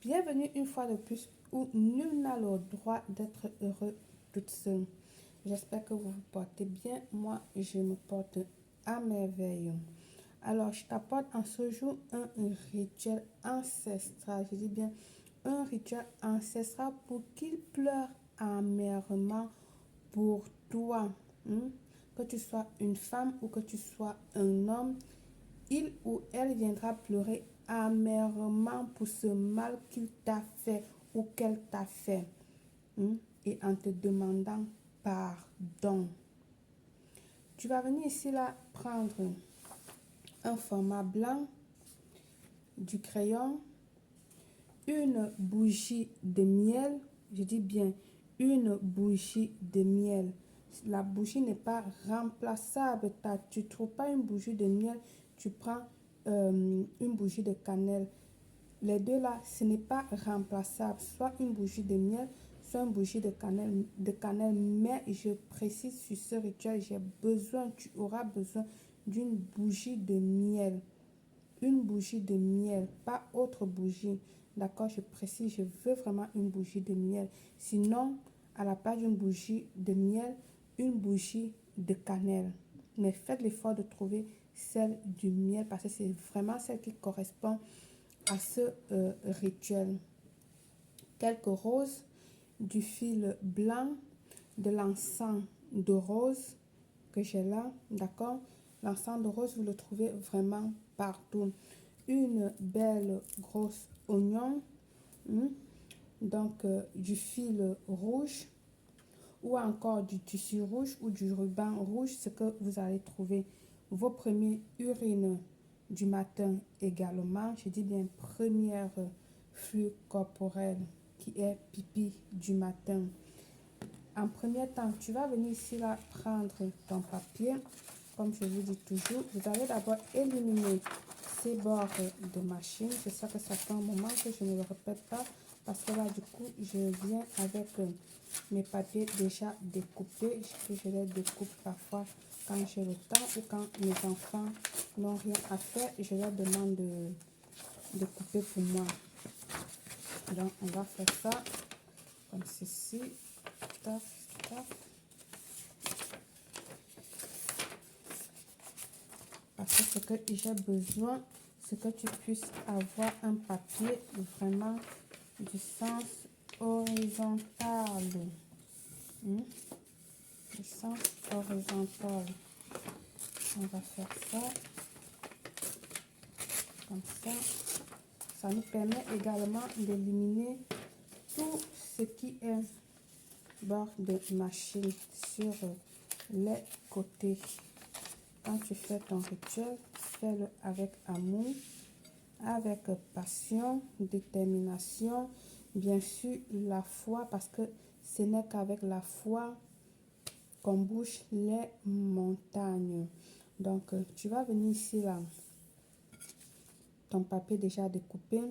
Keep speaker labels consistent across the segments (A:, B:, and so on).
A: Bienvenue une fois de plus où nul n'a le droit d'être heureux toute seule. J'espère que vous vous portez bien. Moi, je me porte à merveille. Alors, je t'apporte en ce jour un rituel ancestral. Je dis bien un rituel ancestral pour qu'il pleure amèrement pour toi. Que tu sois une femme ou que tu sois un homme, il ou elle viendra pleurer amèrement pour ce mal qu'il t'a fait ou qu'elle t'a fait, et en te demandant pardon. Tu vas venir ici là prendre un format blanc, du crayon, une bougie de miel. Je dis bien une bougie de miel. La bougie n'est pas remplaçable. Tu ne trouves pas une bougie de miel, tu prends une bougie de cannelle. Les deux là, ce n'est pas remplaçable. Soit une bougie de miel, soit une bougie de cannelle. Mais je précise sur ce rituel, tu auras besoin d'une bougie de miel. Une bougie de miel, pas autre bougie. D'accord, je précise, je veux vraiment une bougie de miel. Sinon, à la place d'une bougie de miel, une bougie de cannelle. Mais faites l'effort de trouver celle du miel parce que c'est vraiment celle qui correspond à ce rituel. Quelques roses, du fil blanc, de l'encens de rose que j'ai là, d'accord. L'encens de rose, vous le trouvez vraiment partout. Une belle grosse oignon, donc du fil rouge ou encore du tissu rouge ou du ruban rouge, ce que vous allez trouver. Vos premières urines du matin également, je dis bien première flux corporel qui est pipi du matin. En premier temps, tu vas venir ici là prendre ton papier. Comme je vous dis toujours, vous allez d'abord éliminer ces bords de machine. Je sais que ça fait un moment que je ne le répète pas parce que là du coup je viens avec mes papiers déjà découpés, que je les découpe parfois quand j'ai le temps ou quand mes enfants n'ont rien à faire, je leur demande de couper pour moi. Donc on va faire ça comme ceci. Taf, taf. Parce que ce que j'ai besoin, c'est que tu puisses avoir un papier vraiment du sens horizontal. Du sens horizontal. On va faire ça. Comme ça. Ça nous permet également d'éliminer tout ce qui est bord de machine sur les côtés. Quand tu fais ton rituel, fais-le avec amour, avec passion, détermination, bien sûr la foi, parce que ce n'est qu'avec la foi qu'on bouge les montagnes. Donc, tu vas venir ici, là, ton papier déjà découpé,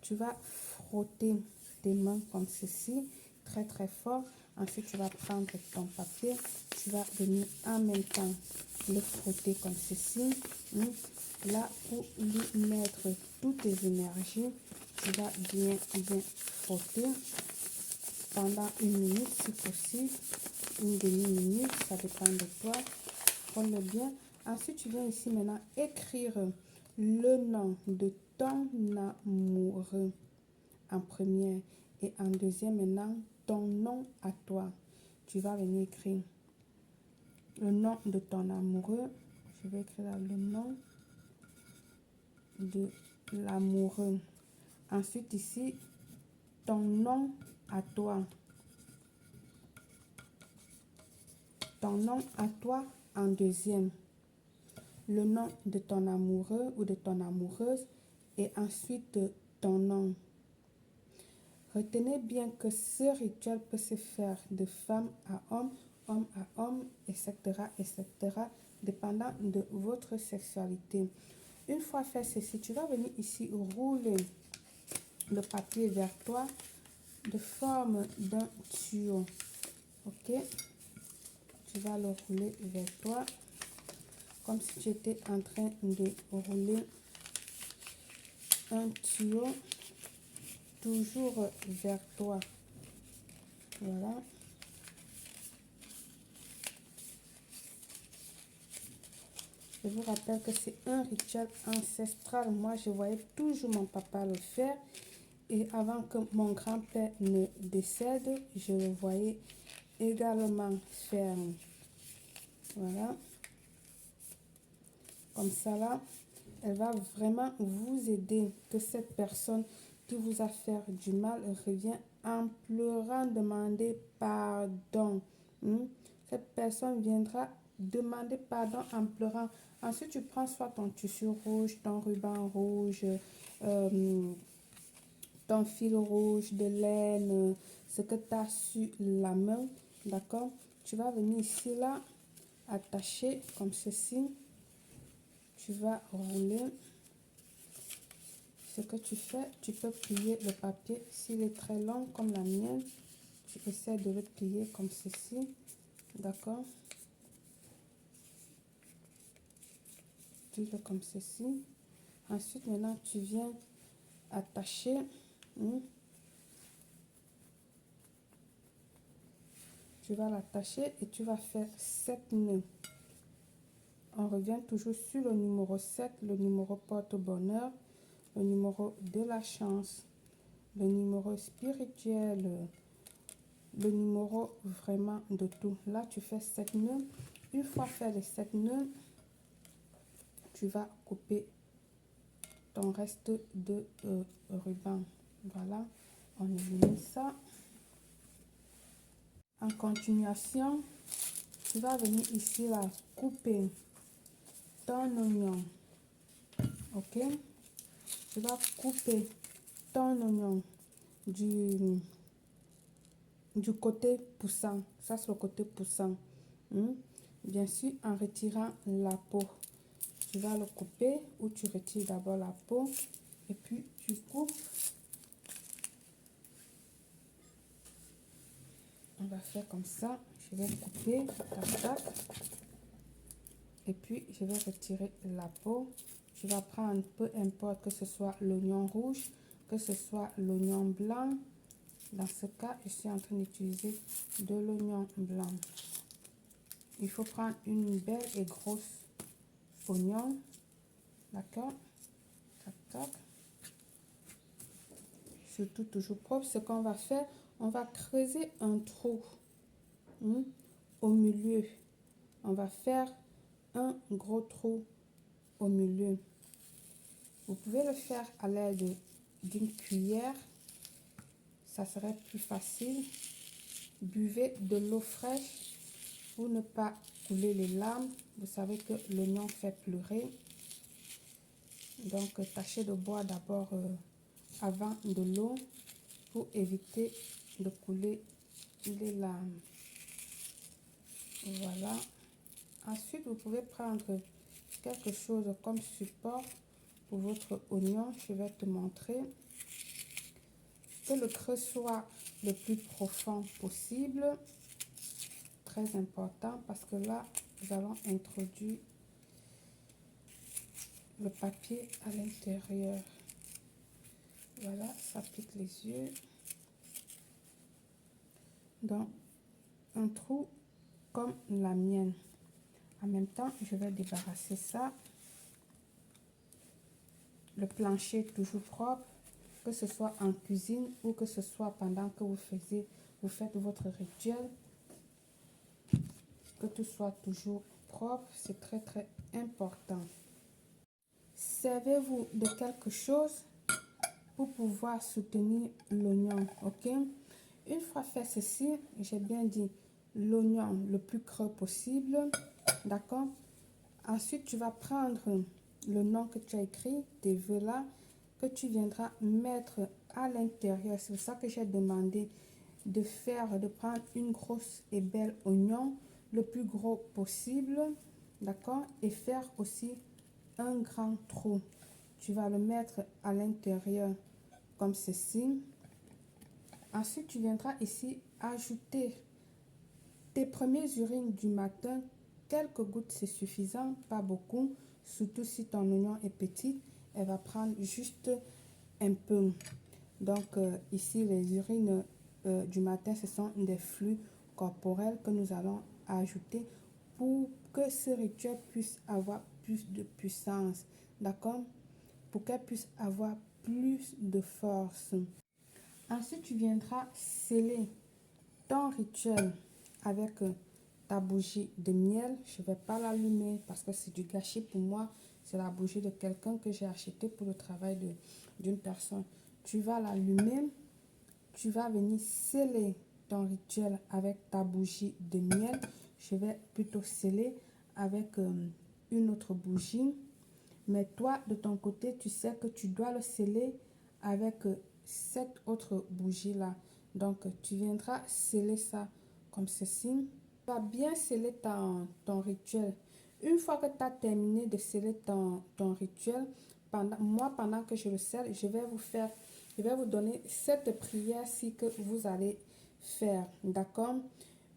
A: tu vas frotter tes mains comme ceci, très très fort. Ensuite, tu vas prendre ton papier, tu vas venir en même temps le frotter comme ceci. Là, pour lui mettre toutes tes énergies, tu vas bien frotter pendant 1 minute si possible, une demi-minute, ça dépend de toi. Frotte-le bien. Ensuite, tu viens ici maintenant écrire le nom de ton amoureux en première et en deuxième maintenant ton nom à toi. Tu vas venir écrire le nom de ton amoureux. Je vais écrire là, le nom de l'amoureux. Ensuite ici, ton nom à toi. Ton nom à toi en deuxième. Le nom de ton amoureux ou de ton amoureuse et ensuite ton nom. Retenez bien que ce rituel peut se faire de femme à homme à homme, etc., etc., dépendant de votre sexualité. Une fois fait ceci, tu vas venir ici rouler le papier vers toi de forme d'un tuyau. Ok? Tu vas le rouler vers toi comme si tu étais en train de rouler un tuyau toujours vers toi. Voilà. Je vous rappelle que c'est un rituel ancestral. Moi, je voyais toujours mon papa le faire. Et avant que mon grand-père ne décède, je le voyais également faire. Voilà. Comme ça, là, elle va vraiment vous aider. Que cette personne qui vous a fait du mal revient en pleurant demander pardon. Cette personne viendra demander pardon en pleurant. Ensuite, tu prends soit ton tissu rouge, ton ruban rouge, ton fil rouge de laine, ce que tu as sur la main, d'accord? Tu vas venir ici, là, attacher comme ceci. Tu vas rouler. Ce que tu fais, tu peux plier le papier. S'il est très long comme la mienne, tu essaies de le plier comme ceci, d'accord? Plie-le comme ceci. Ensuite, maintenant, tu viens attacher. Tu vas l'attacher et tu vas faire 7 nœuds. On revient toujours sur le numéro 7, le numéro porte-bonheur, le numéro de la chance, le numéro spirituel, le numéro vraiment de tout. Là, tu fais 7 nœuds. Une fois fait les 7 nœuds, tu vas couper ton reste de ruban. Voilà, on élimine ça. En continuation, tu vas venir ici, là, couper ton oignon. Ok, tu vas couper ton oignon du côté poussant. Ça, c'est le côté poussant. Bien sûr, en retirant la peau. Tu vas le couper ou tu retires d'abord la peau et puis tu coupes. On va faire comme ça. Je vais couper, tac, tac. Et puis, je vais retirer la peau. Tu vas prendre, peu importe que ce soit l'oignon rouge, que ce soit l'oignon blanc. Dans ce cas, je suis en train d'utiliser de l'oignon blanc. Il faut prendre une belle et grosse oignon. D'accord? Tac, tac. Surtout toujours propre. Ce qu'on va faire, on va creuser un trou au milieu. On va faire un gros trou au milieu. Vous pouvez le faire à l'aide d'une cuillère. Ça serait plus facile. Buvez de l'eau fraîche pour ne pas couler les larmes. Vous savez que l'oignon fait pleurer. Donc, tâchez de boire d'abord avant de l'eau pour éviter de couler les larmes. Voilà. Ensuite, vous pouvez prendre quelque chose comme support pour votre oignon. Je vais te montrer. Que le creux soit le plus profond possible. Très important parce que là, nous allons introduire le papier à l'intérieur. Voilà, ça pique les yeux. Donc, un trou comme la mienne. En même temps, je vais débarrasser ça. Le plancher toujours propre, que ce soit en cuisine ou que ce soit pendant que vous faites votre rituel. Que tout soit toujours propre, c'est très très important. Servez-vous de quelque chose pour pouvoir soutenir l'oignon, ok? Une fois fait ceci, j'ai bien dit l'oignon le plus creux possible, d'accord? Ensuite, tu vas prendre le nom que tu as écrit, tes vœux là, que tu viendras mettre à l'intérieur. C'est pour ça que j'ai demandé de prendre une grosse et belle oignon, le plus gros possible, d'accord? Et faire aussi un grand trou. Tu vas le mettre à l'intérieur comme ceci. Ensuite, tu viendras ici ajouter tes premières urines du matin. Quelques gouttes, c'est suffisant, pas beaucoup. Surtout si ton oignon est petit, elle va prendre juste un peu. Donc, ici, les urines du matin, ce sont des flux corporels que nous allons ajouter pour que ce rituel puisse avoir plus de puissance. D'accord? Pour qu'elle puisse avoir plus de force. Ensuite, tu viendras sceller ton rituel avec ta bougie de miel. Je ne vais pas l'allumer parce que c'est du gâchis pour moi. C'est la bougie de quelqu'un que j'ai acheté pour le travail d'une personne. Tu vas l'allumer. Tu vas venir sceller ton rituel avec ta bougie de miel. Je vais plutôt sceller avec une autre bougie. Mais toi, de ton côté, tu sais que tu dois le sceller avec cette autre bougie-là. Donc, tu viendras sceller ça comme ceci. Tu vas bien sceller ton rituel. Une fois que tu as terminé de sceller ton rituel, pendant que je le scelle, je vais vous donner cette prière-ci que vous allez faire. D'accord?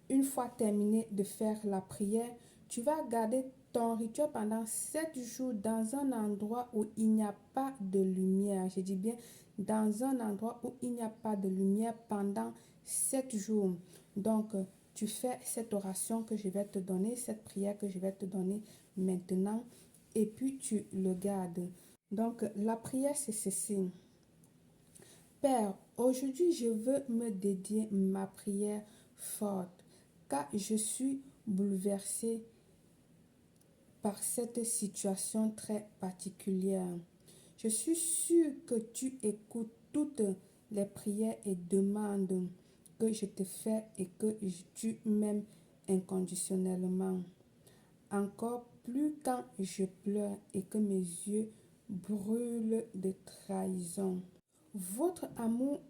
A: Une fois terminé de faire la prière, tu vas garder ton rituel pendant 7 jours dans un endroit où il n'y a pas de lumière. Je dis bien dans un endroit où il n'y a pas de lumière pendant 7 jours. Donc, tu fais cette oration que je vais te donner, cette prière que je vais te donner maintenant, et puis tu le gardes. Donc, la prière, c'est ceci. Père, aujourd'hui, je veux me dédier ma prière forte, car je suis bouleversée par cette situation très particulière. Je suis sûre que tu écoutes toutes les prières et demandes que je te fais et que tu m'aimes inconditionnellement. Encore plus quand je pleure et que mes yeux brûlent de trahison. Votre amour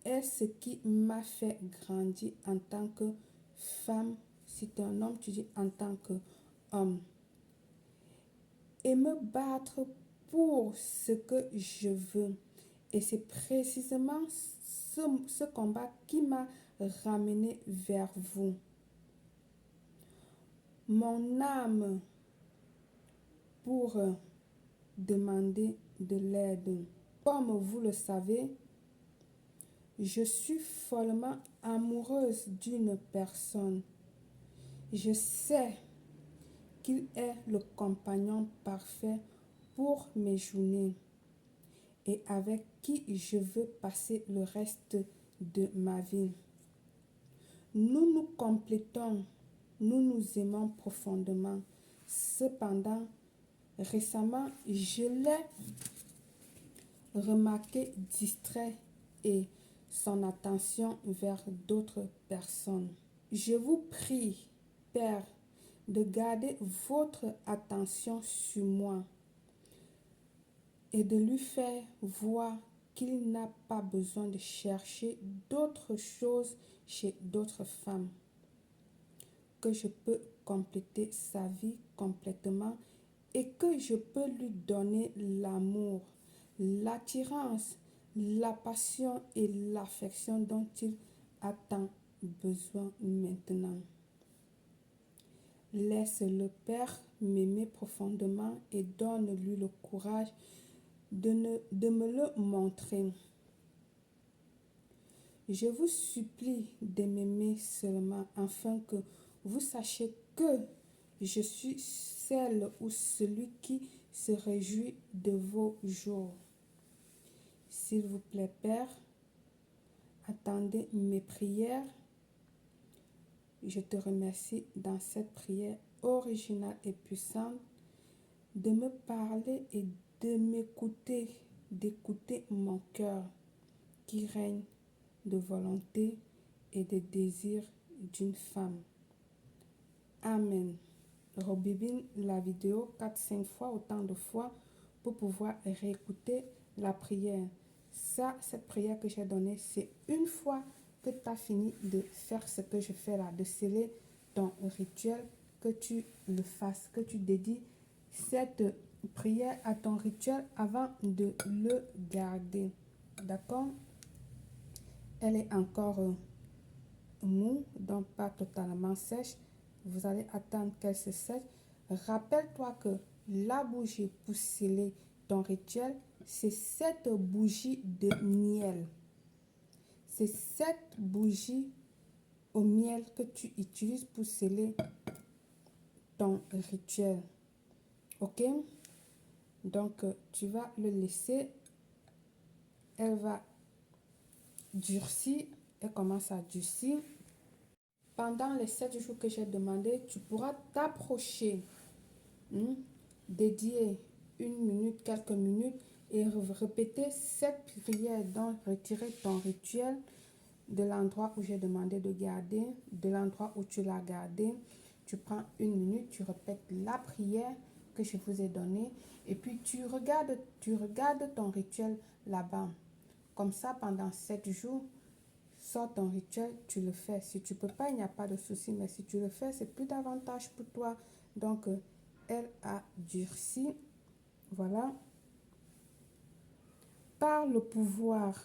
A: est ce qui m'a fait grandir en tant que femme. Si tu es un homme, tu dis en tant qu'homme. Et me battre pour ce que je veux. Et c'est précisément ce combat qui m'a ramené vers vous. Mon âme pour demander de l'aide. Comme vous le savez, je suis follement amoureuse d'une personne. Je sais qu'il est le compagnon parfait pour mes journées et avec qui je veux passer le reste de ma vie. Nous nous complétons, nous nous aimons profondément. Cependant, récemment, je l'ai remarqué distrait et son attention vers d'autres personnes. Je vous prie, Père, de garder votre attention sur moi et de lui faire voir qu'il n'a pas besoin de chercher d'autres choses chez d'autres femmes, que je peux compléter sa vie complètement et que je peux lui donner l'amour, l'attirance, la passion et l'affection dont il a tant besoin maintenant. Laisse le Père m'aimer profondément et donne-lui le courage de me le montrer. Je vous supplie de m'aimer seulement afin que vous sachiez que je suis celle ou celui qui se réjouit de vos jours. S'il vous plaît, Père, attendez mes prières. Je te remercie dans cette prière originale et puissante de me parler et de m'écouter, d'écouter mon cœur qui règne de volonté et de désir d'une femme. Amen. Rebobine la vidéo 4-5 fois, autant de fois, pour pouvoir réécouter la prière. Ça, cette prière que j'ai donnée, c'est une fois que tu as fini de faire ce que je fais là, de sceller ton rituel, que tu le fasses, que tu dédies cette prière à ton rituel avant de le garder. D'accord? Elle est encore mou, donc pas totalement sèche. Vous allez attendre qu'elle se sèche. Rappelle-toi que la bougie pour sceller ton rituel c'est cette bougie de miel. C'est cette bougie au miel que tu utilises pour sceller ton rituel. Ok? Donc, tu vas le laisser. Elle va durcir. Elle commence à durcir. Pendant les 7 jours que j'ai demandé, tu pourras t'approcher, dédier 1 minute, quelques minutes et répéter cette prière. Donc, retirer ton rituel de l'endroit où j'ai demandé de garder, de l'endroit où tu l'as gardé. Tu prends 1 minute, tu répètes la prière que je vous ai donnée et puis tu regardes ton rituel là-bas. Comme ça, pendant 7 jours, sors ton rituel, tu le fais. Si tu ne peux pas, il n'y a pas de souci, mais si tu le fais, c'est plus d'avantage pour toi. Donc, elle a durci. Voilà. Par le pouvoir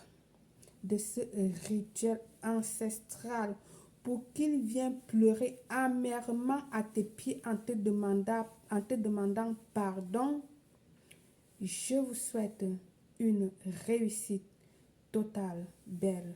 A: de ce rituel ancestral, pour qu'il vienne pleurer amèrement à tes pieds en te demandant pardon, je vous souhaite une réussite totale, belle.